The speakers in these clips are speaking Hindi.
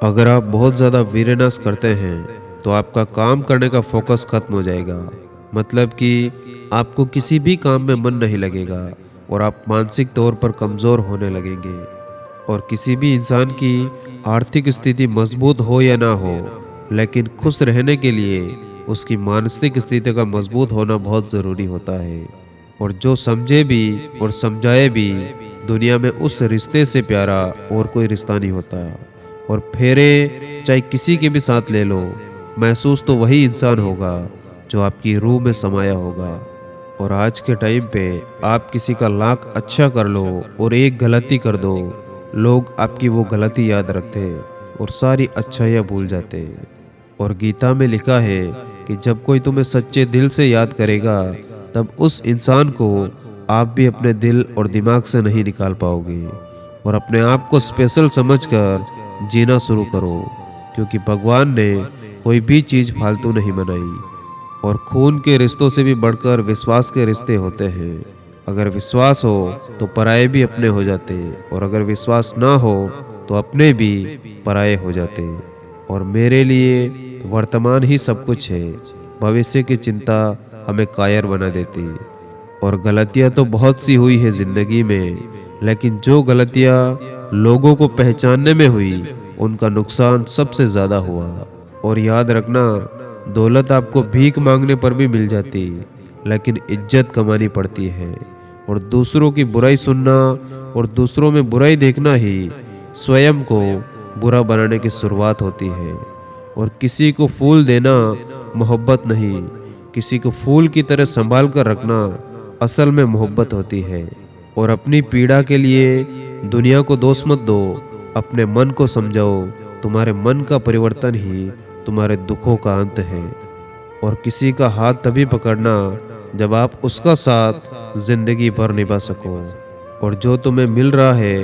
अगर आप बहुत ज़्यादा वीरनेस करते हैं तो आपका काम करने का फोकस खत्म हो जाएगा। मतलब कि आपको किसी भी काम में मन नहीं लगेगा और आप मानसिक तौर पर कमज़ोर होने लगेंगे। और किसी भी इंसान की आर्थिक स्थिति मजबूत हो या ना हो, लेकिन खुश रहने के लिए उसकी मानसिक स्थिति का मजबूत होना बहुत ज़रूरी होता है। और जो समझे भी और समझाए भी, दुनिया में उस रिश्ते से प्यारा और कोई रिश्ता नहीं होता। और फेरे चाहे किसी के भी साथ ले लो, महसूस तो वही इंसान होगा जो आपकी रूह में समाया होगा। और आज के टाइम पे आप किसी का लाख अच्छा कर लो और एक गलती कर दो, लोग आपकी वो गलती याद रखते और सारी अच्छाइयाँ भूल जाते। और गीता में लिखा है कि जब कोई तुम्हें सच्चे दिल से याद करेगा, तब उस इंसान को आप भी अपने दिल और दिमाग से नहीं निकाल पाओगे। और अपने आप को स्पेशल समझकर जीना शुरू करो, क्योंकि भगवान ने कोई भी चीज़ फालतू नहीं बनाई। और खून के रिश्तों से भी बढ़कर विश्वास के रिश्ते होते हैं। अगर विश्वास हो तो पराये भी अपने हो जाते, और अगर विश्वास ना हो तो अपने भी पराये हो जाते। और मेरे लिए वर्तमान ही सब कुछ है, भविष्य की चिंता हमें कायर बना देती। और गलतियां तो बहुत सी हुई है ज़िंदगी में, लेकिन जो गलतियां लोगों को पहचानने में हुई, उनका नुकसान सबसे ज़्यादा हुआ। और याद रखना, दौलत आपको भीख मांगने पर भी मिल जाती, लेकिन इज्जत कमानी पड़ती है। और दूसरों की बुराई सुनना और दूसरों में बुराई देखना ही स्वयं को बुरा बनाने की शुरुआत होती है। और किसी को फूल देना मोहब्बत नहीं, किसी को फूल की तरह संभाल कर रखना असल में मोहब्बत होती है। और अपनी पीड़ा के लिए दुनिया को दोष मत दो, अपने मन को समझाओ। तुम्हारे मन का परिवर्तन ही तुम्हारे दुखों का अंत है। और किसी का हाथ तभी पकड़ना जब आप उसका साथ जिंदगी भर निभा सको। और जो तुम्हें मिल रहा है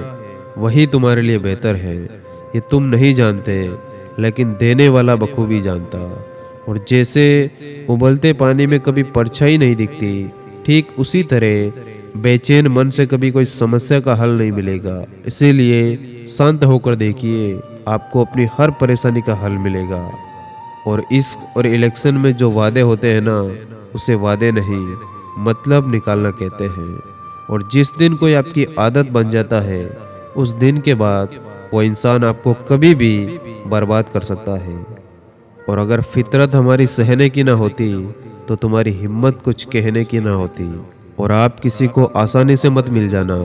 वही तुम्हारे लिए बेहतर है, ये तुम नहीं जानते, लेकिन देने वाला बखूबी जानता। और जैसे उबलते पानी में कभी परछाई नहीं दिखती, ठीक उसी तरह बेचैन मन से कभी कोई समस्या का हल नहीं मिलेगा। इसीलिए शांत होकर देखिए, आपको अपनी हर परेशानी का हल मिलेगा। और इश्क और इलेक्शन में जो वादे होते हैं ना, उसे वादे नहीं, मतलब निकालना कहते हैं। और जिस दिन कोई आपकी आदत बन जाता है, उस दिन के बाद वो इंसान आपको कभी भी बर्बाद कर सकता है। और अगर फितरत हमारी सहने की ना होती, तो तुम्हारी हिम्मत कुछ कहने की ना होती। और आप किसी को आसानी से मत मिल जाना,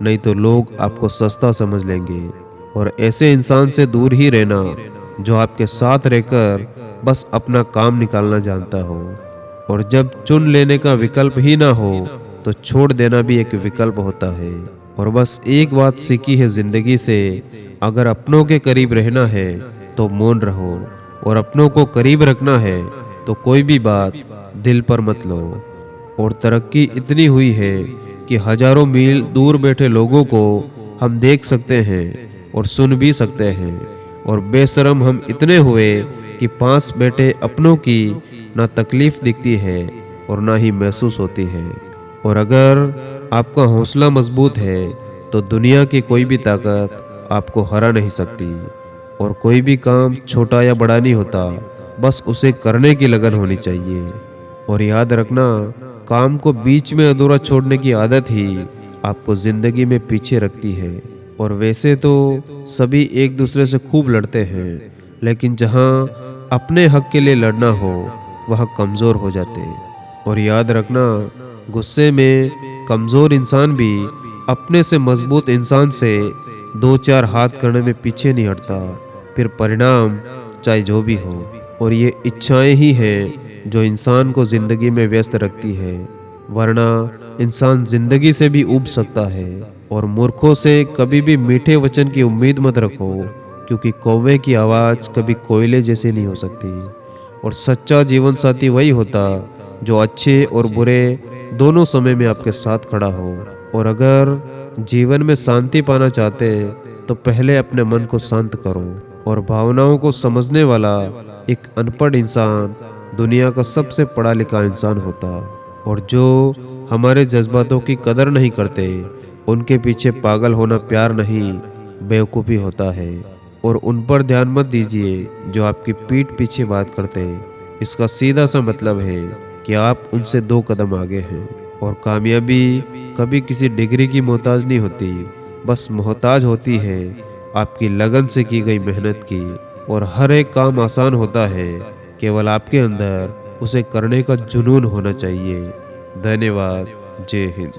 नहीं तो लोग आपको सस्ता समझ लेंगे। और ऐसे इंसान से दूर ही रहना जो आपके साथ रहकर बस अपना काम निकालना जानता हो। और जब चुन लेने का विकल्प ही ना हो, तो छोड़ देना भी एक विकल्प होता है। और बस एक बात सीखी है जिंदगी से, अगर अपनों के करीब रहना है तो मौन रहो, और अपनों को करीब रखना है तो कोई भी बात दिल पर मत लो। और तरक्की इतनी हुई है कि हजारों मील दूर बैठे लोगों को हम देख सकते हैं और सुन भी सकते हैं। और बेशरम हम इतने हुए कि पास बैठे अपनों की ना तकलीफ दिखती है और ना ही महसूस होती है। और अगर आपका हौसला मजबूत है तो दुनिया की कोई भी ताकत आपको हरा नहीं सकती। और कोई भी काम छोटा या बड़ा नहीं होता, बस उसे करने की लगन होनी चाहिए। और याद रखना, काम को बीच में अधूरा छोड़ने की आदत ही आपको जिंदगी में पीछे रखती है। और वैसे तो सभी एक दूसरे से खूब लड़ते हैं, लेकिन जहाँ अपने हक के लिए लड़ना हो, वहाँ कमज़ोर हो जाते। और याद रखना, गुस्से में कमज़ोर इंसान भी अपने से मजबूत इंसान से दो चार हाथ करने में पीछे नहीं हटता, फिर परिणाम चाहे जो भी हो। और ये इच्छाएं ही हैं जो इंसान को ज़िंदगी में व्यस्त रखती है, वरना इंसान ज़िंदगी से भी ऊब सकता है। और मूर्खों से कभी भी मीठे वचन की उम्मीद मत रखो, क्योंकि कौवे की आवाज़ कभी कोयले जैसी नहीं हो सकती। और सच्चा जीवन साथी वही होता जो अच्छे और बुरे दोनों समय में आपके साथ खड़ा हो। और अगर जीवन में शांति पाना चाहते तो पहले अपने मन को शांत करो। और भावनाओं को समझने वाला एक अनपढ़ इंसान दुनिया का सबसे पढ़ा लिखा इंसान होता। और जो हमारे जज्बातों की कदर नहीं करते, उनके पीछे पागल होना प्यार नहीं, बेवकूफ़ी होता है। और उन पर ध्यान मत दीजिए जो आपकी पीठ पीछे बात करते हैं। इसका सीधा सा मतलब है कि आप उनसे 2 कदम आगे हैं। और कामयाबी कभी किसी डिग्री की मोहताज नहीं होती, बस मोहताज होती है आपकी लगन से की गई मेहनत की। और हर एक काम आसान होता है, केवल आपके अंदर उसे करने का जुनून होना चाहिए। धन्यवाद। जय हिंद।